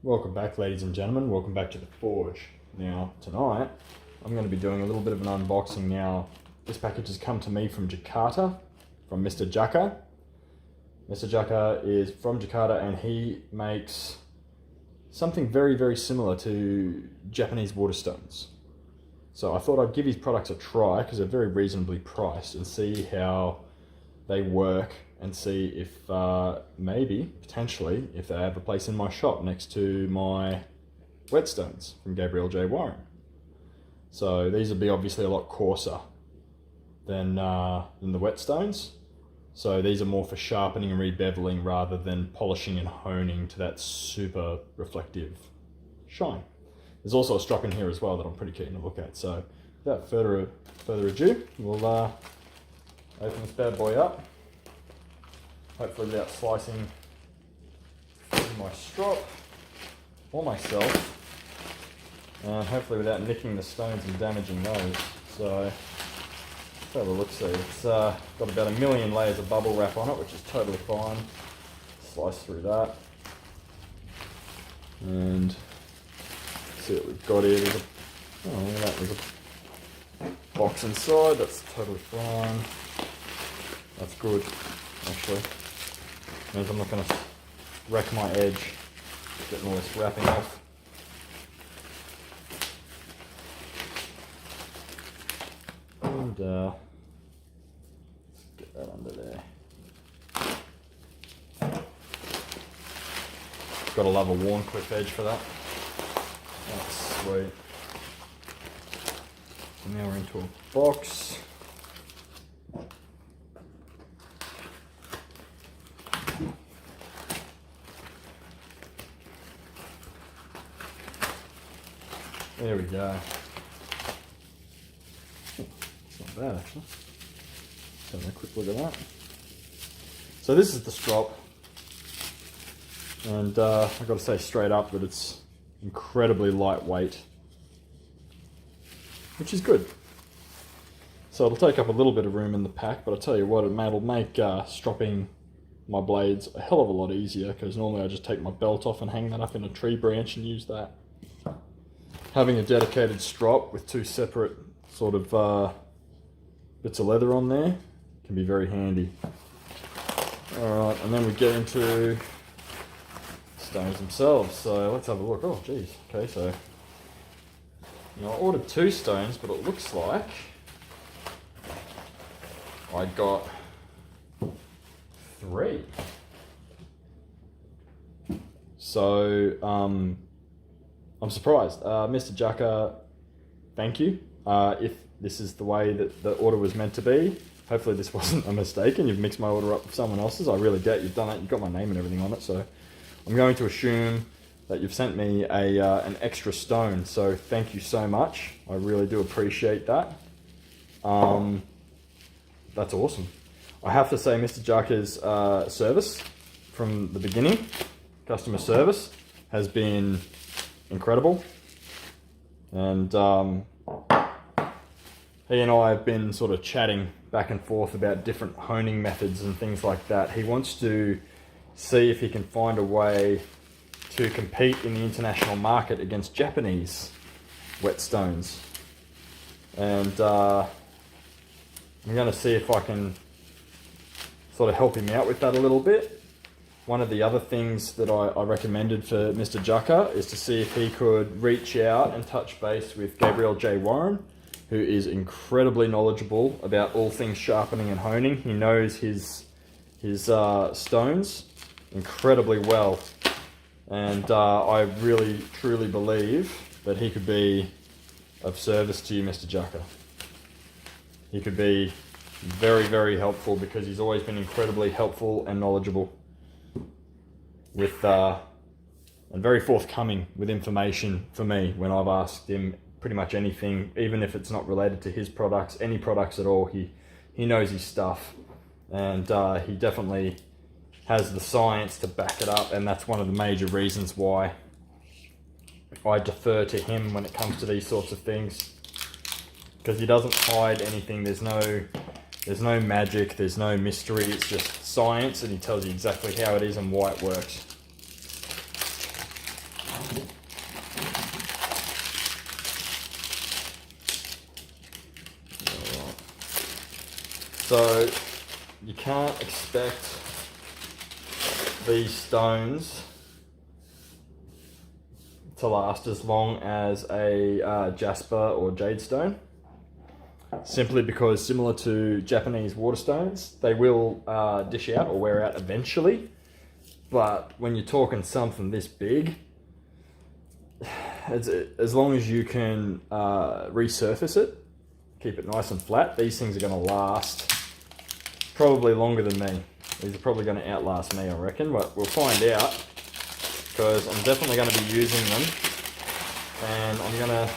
Welcome back, ladies and gentlemen. Welcome back to the Forge. Now, tonight, I'm going to be doing a little bit of an unboxing now. This package has come to me from Jakarta, from Mr. Jaka. Mr. Jaka is from Jakarta and he makes something very, very similar to Japanese water stones. So I thought I'd give his products a try because they're very reasonably priced and see how they work and see if maybe, potentially, if they have a place in my shop next to my whetstones from Gabriel J. Warren. So these will be obviously a lot coarser than the whetstones. So these are more for sharpening and rebeveling rather than polishing and honing to that super reflective shine. There's also a strop in here as well that I'm pretty keen to look at. So without further ado, we'll open this bad boy up. Hopefully without slicing my strop or myself, and hopefully without nicking the stones and damaging those. So let's have a look-see. It's got about 1 million layers of bubble wrap on it, which is totally fine. Slice through that, and see what we've got here. There's look at that. There's a box inside. That's totally fine. That's good, actually. Means I'm not going to wreck my edge getting all this wrapping off. And let's get that under there. Got to love a worn clip edge for that. That's sweet. And now we're into a box. There we go. It's not bad actually. Let's have a quick look at that. So this is the strop, and I've got to say straight up that it's incredibly lightweight, which is good. So it'll take up a little bit of room in the pack, but I'll tell you what, it'll make stropping my blades a hell of a lot easier, because normally I just take my belt off and hang that up in a tree branch and use that. Having a dedicated strop with two separate sort of bits of leather on there can be very handy. Alright, and then we get into stones themselves. So let's have a look. Oh geez, okay, so I ordered 2 stones, but it looks like I got 3. So I'm surprised. Mr. Jaka, thank you. If this is the way that the order was meant to be, hopefully this wasn't a mistake and you've mixed my order up with someone else's. I really doubt you've done that. You've got my name and everything on it, so I'm going to assume that you've sent me an extra stone. So thank you so much. I really do appreciate that. That's awesome. I have to say, Mr. Jaka's service from the beginning, customer service, has been incredible, and he and I have been sort of chatting back and forth about different honing methods and things like that. He wants to see if he can find a way to compete in the international market against Japanese whetstones, and I'm going to see if I can sort of help him out with that a little bit. One of the other things that I recommended for Mr. Jaka is to see if he could reach out and touch base with Gabriel J. Warren, who is incredibly knowledgeable about all things sharpening and honing. He knows his stones incredibly well, and I really truly believe that he could be of service to you, Mr. Jaka. He could be very, very helpful, because he's always been incredibly helpful and knowledgeable with and very forthcoming with information for me when I've asked him pretty much anything, even if it's not related to his products, any products at all. He knows his stuff, and he definitely has the science to back it up, and that's one of the major reasons why I defer to him when it comes to these sorts of things, because he doesn't hide anything. There's no magic, there's no mystery, it's just science, and he tells you exactly how it is and why it works. So you can't expect these stones to last as long as a jasper or jade stone, simply because, similar to Japanese water stones, they will dish out or wear out eventually. But when you're talking something this big, as long as you can resurface it, keep it nice and flat, these things are going to last probably longer than me. These are probably going to outlast me, I reckon, but we'll find out, because I'm definitely going to be using them, and I'm going to,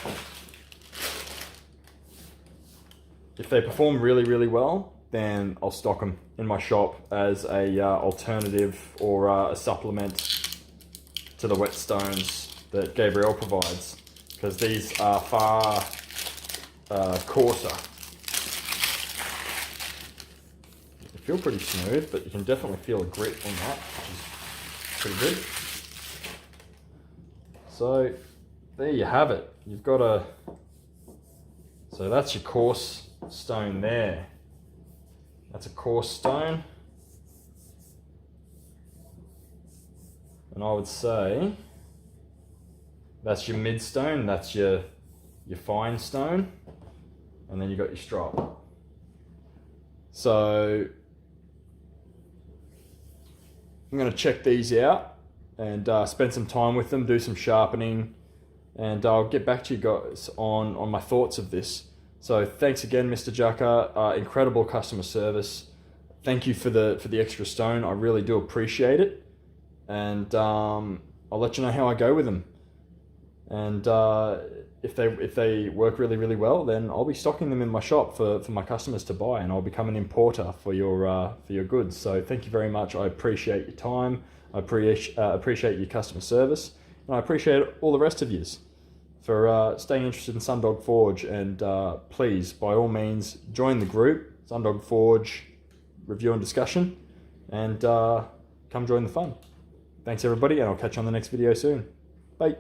if they perform really, really well, then I'll stock them in my shop as a alternative or a supplement to the wet stones that Gabriel provides, because these are far coarser. They feel pretty smooth, but you can definitely feel a grit in that, which is pretty good. So there you have it. You've got a, so that's your coarse stone there. That's a coarse stone. And I would say that's your mid stone, that's your fine stone, and then you got your stripe. So I'm going to check these out and spend some time with them, do some sharpening, and I'll get back to you guys on my thoughts of this. So thanks again, Mr. Jaka. Incredible customer service. Thank you for the extra stone. I really do appreciate it, and I'll let you know how I go with them. And if they work really, really well, then I'll be stocking them in my shop for my customers to buy, and I'll become an importer for your goods. So thank you very much. I appreciate your time. I appreciate your customer service, and I appreciate all the rest of yous for staying interested in Sundog Forge. And please, by all means, join the group, Sundog Forge Review and Discussion, and come join the fun. Thanks everybody, and I'll catch you on the next video soon. Bye.